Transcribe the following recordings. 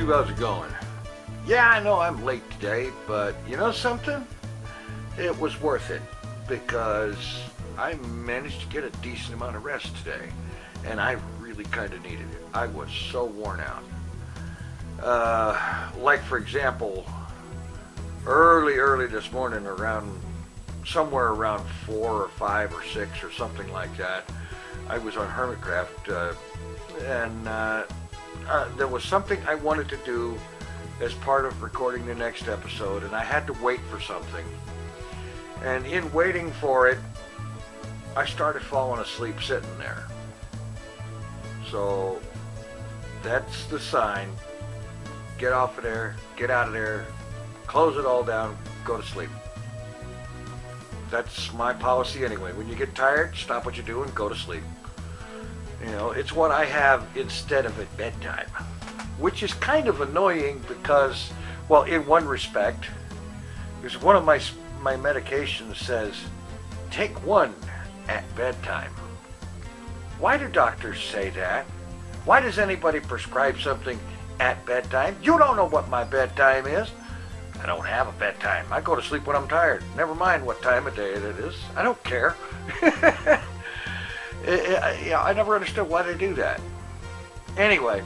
YouTube, how's it going? Yeah, I know I'm late today, but you know something? It was worth it because I managed to get a decent amount of rest today, and I really kind of needed it. I was so worn out. Like for example, early this morning, somewhere around 4 or 5 or 6 or something like that, I was on Hermitcraft, and there was something I wanted to do as part of recording the next episode, and I had to wait for something. And in waiting for it, I started falling asleep sitting there. So that's the sign. Get off of there, get out of there, close it all down, go to sleep. That's my policy anyway. When you get tired, stop what you're doing, go to sleep. You know, it's what I have instead of at bedtime, which is kind of annoying because, well, in one respect, because one of my medications says, take one at bedtime. Why do doctors say that? Why does anybody prescribe something at bedtime? You don't know what my bedtime is. I don't have a bedtime. I go to sleep when I'm tired. Never mind what time of day it is. I don't care. I never understood why they do that. Anyway,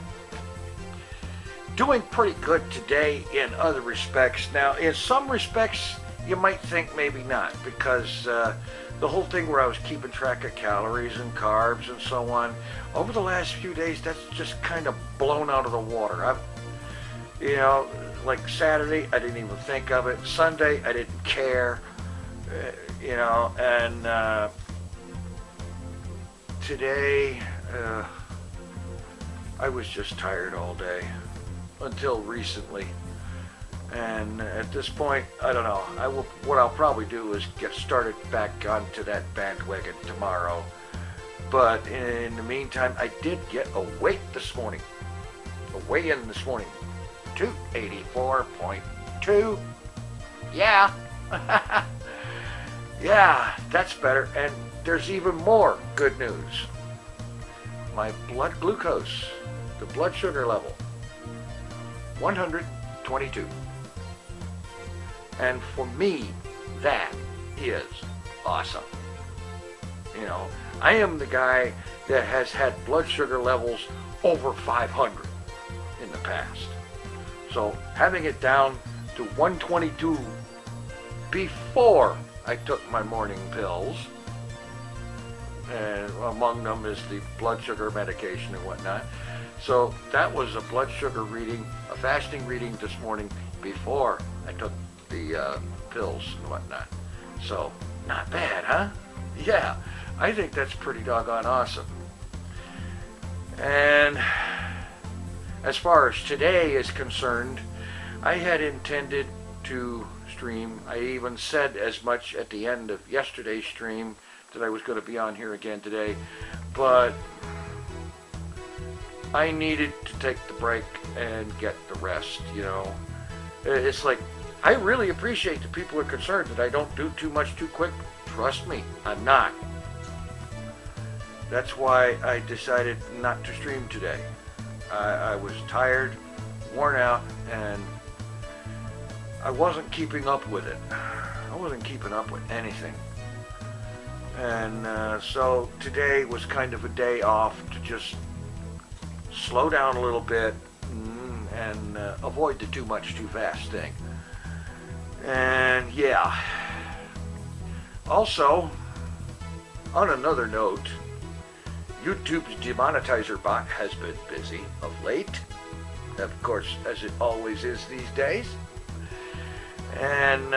doing pretty good today in other respects. Now, in some respects, you might think maybe not, because the whole thing where I was keeping track of calories and carbs and so on, over the last few days, that's just kind of blown out of the water. Like Saturday, I didn't even think of it. Sunday, I didn't care, and today, I was just tired all day until recently. And at this point, I don't know. What I'll probably do is get started back onto that bandwagon tomorrow. But in the meantime, I did get a weight this morning. A weigh-in this morning. 284.2. Yeah. Yeah, that's better. And there's even more good news. My blood glucose, the blood sugar level, 122. And for me, that is awesome. You know, I am the guy that has had blood sugar levels over 500 in the past. So having it down to 122 before I took my morning pills, and among them is the blood sugar medication and whatnot. So that was a blood sugar reading, a fasting reading this morning before I took the pills and whatnot. So not bad, huh? Yeah, I think that's pretty doggone awesome. And as far as today is concerned, I had intended to stream. I even said as much at the end of yesterday's stream that I was going to be on here again today, but I needed to take the break and get the rest, you know. It's like, I really appreciate that people are concerned that I don't do too much too quick. Trust me, I'm not. That's why I decided not to stream today. I was tired, worn out, and I wasn't keeping up with it. I wasn't keeping up with anything. And so today was kind of a day off to just slow down a little bit and avoid the too much too fast thing. And yeah. Also, on another note, YouTube's demonetizer bot has been busy of late. Of course, as it always is these days. And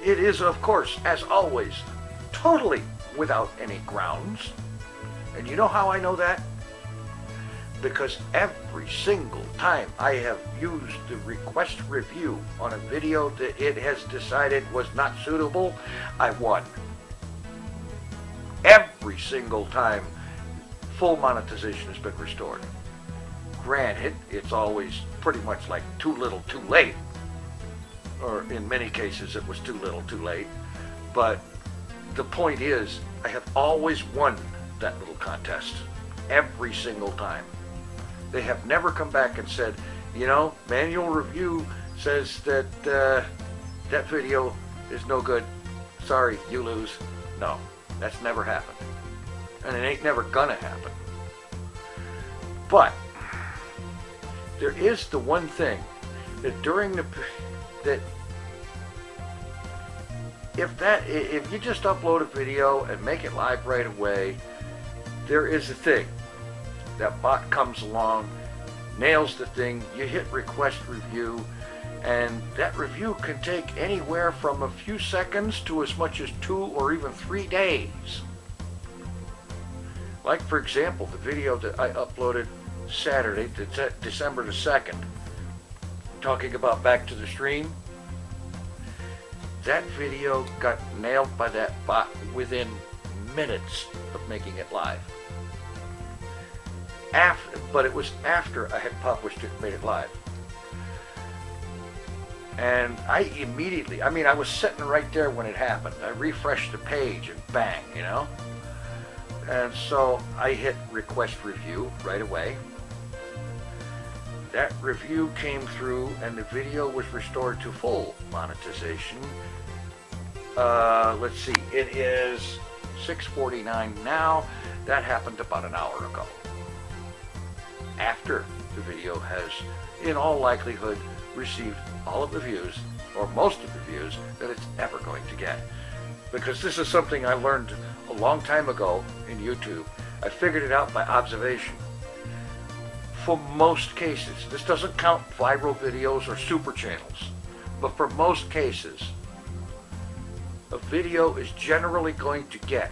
it is, of course, as always, totally without any grounds. And you know how I know that? Because every single time I have used the request review on a video that it has decided was not suitable, I won. Every single time full monetization has been restored. Granted, it's always pretty much like too little too late. Or in many cases it was too little too late. But the point is, I have always won that little contest. Every single time. They have never come back and said, You know, manual review says that that video is no good. Sorry, you lose. No, that's never happened. And it ain't never gonna happen. But there is the one thing that during the if you just upload a video and make it live right away, there is a thing. That bot comes along, nails the thing, you hit request review, and that review can take anywhere from a few seconds to as much as 2 or even 3 days. Like, for example, the video that I uploaded Saturday, December the 2nd, talking about back to the stream. That video got nailed by that bot within minutes of making it live. But it was after I had published it and made it live. And I immediately, I mean, I was sitting right there when it happened. I refreshed the page and bang, you know? And so I hit request review right away. That review came through and the video was restored to full monetization. Let's see, it is 6:49 now. That happened about an hour ago. After the video has, in all likelihood, received all of the views, or most of the views, that it's ever going to get. Because this is something I learned a long time ago in YouTube. I figured it out by observation. For most cases, this doesn't count viral videos or super channels, but for most cases, a video is generally going to get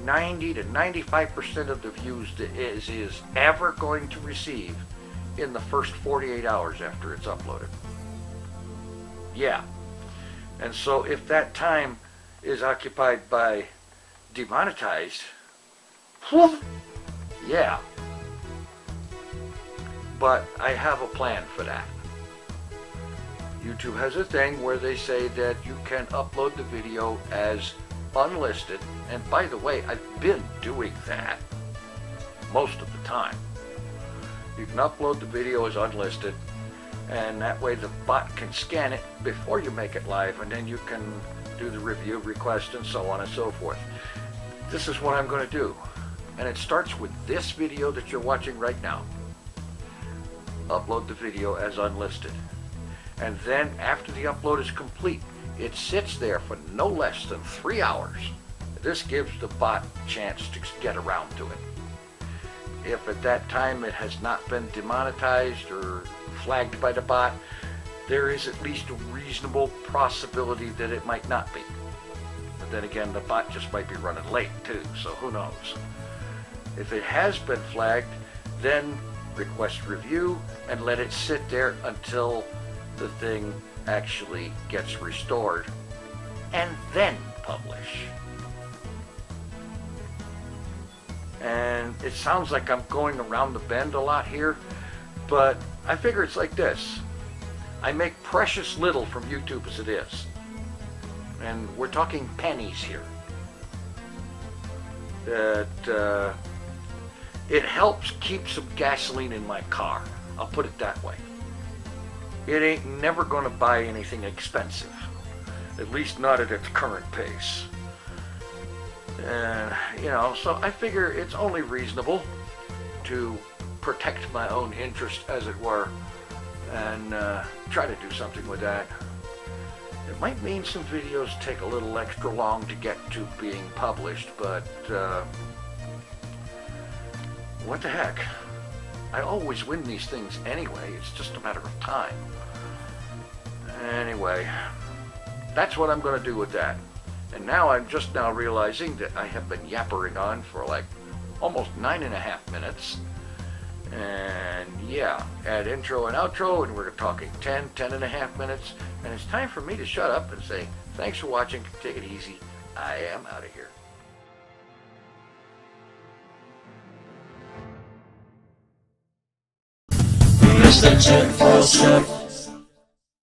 90 to 95% of the views that it is ever going to receive in the first 48 hours after it's uploaded. Yeah. And so if that time is occupied by demonetized, yeah. But I have a plan for that. YouTube has a thing where they say that you can upload the video as unlisted, and by the way, I've been doing that most of the time. You can upload the video as unlisted, and that way the bot can scan it before you make it live, and then you can do the review request and so on and so forth. This is what I'm going to do, and it starts with this video that you're watching right now. Upload the video as unlisted, and then after the upload is complete, it sits there for no less than 3 hours. This gives the bot a chance to get around to it. If at that time it has not been demonetized or flagged by the bot, there is at least a reasonable possibility that it might not be. But then again, the bot just might be running late too, so who knows. If it has been flagged, then request review and let it sit there until the thing actually gets restored, and then publish. And it sounds like I'm going around the bend a lot here, but I figure it's like this. I make precious little from YouTube as it is, and we're talking pennies here. That it helps keep some gasoline in my car. I'll put it that way. It ain't never going to buy anything expensive, at least not at its current pace. And, you know, so I figure it's only reasonable to protect my own interest, as it were, and try to do something with that. It might mean some videos take a little extra long to get to being published, but what the heck? I always win these things anyway. It's just a matter of time. Anyway, that's what I'm going to do with that. And now I'm just now realizing that I have been yappering on for like almost 9.5 minutes. And yeah, add intro and outro, and we're talking 10.5 minutes. And it's time for me to shut up and say, thanks for watching. Take it easy. I am out of here. Mr. TinFoilChef.